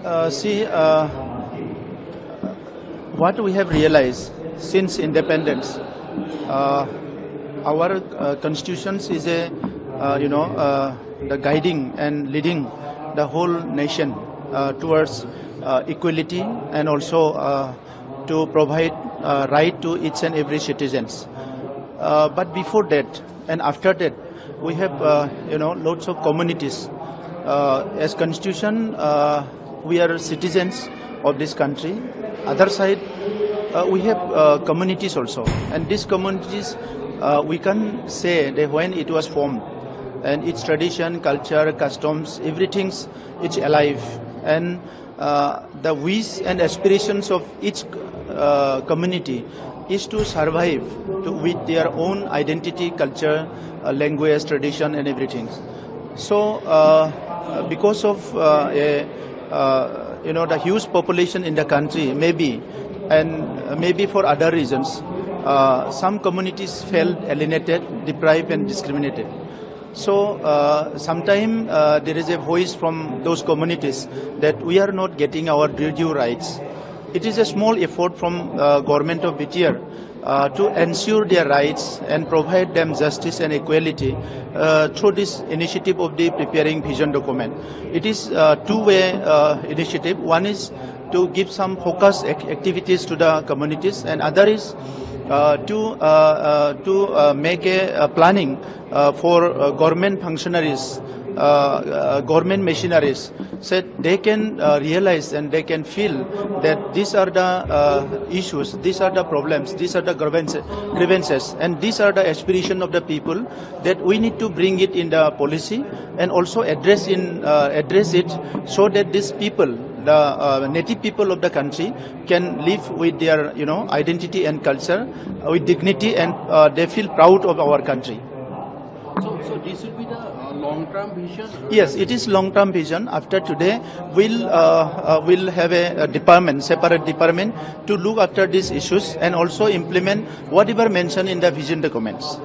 See, what we have realized since independence, our constitutions is a, the guiding and leading the whole nation towards equality and also to provide right to each and every citizens. But before that and after that, we have lots of communities. As constitution, we are citizens of this country. Other side, we have communities also, and these communities we can say that when it was formed, and its tradition, culture, customs, everything's it's alive, and the wish and aspirations of each community is to survive with their own identity, culture, language, tradition, and everything. So, because of the huge population in the country, maybe, and maybe for other reasons, some communities felt alienated, deprived, and discriminated. So sometimes there is a voice from those communities that we are not getting our due rights. It is a small effort from government of Btr to ensure their rights and provide them justice and equality through this initiative of the preparing vision document. It is a two-way initiative. One is to give some focus activities to the communities, and other is to make a planning for government functionaries, government machineries, so they can realize and they can feel that these are the issues, these are the problems, these are the grievances, and these are the aspirations of the people, that we need to bring it in the policy and also address it, so that these people, the native people of the country, can live with their identity and culture with dignity, and they feel proud of our country. So this will be the long-term vision? Yes, it is long-term vision. After today, we'll have a department, separate department, to look after these issues and also implement whatever mentioned in the vision documents.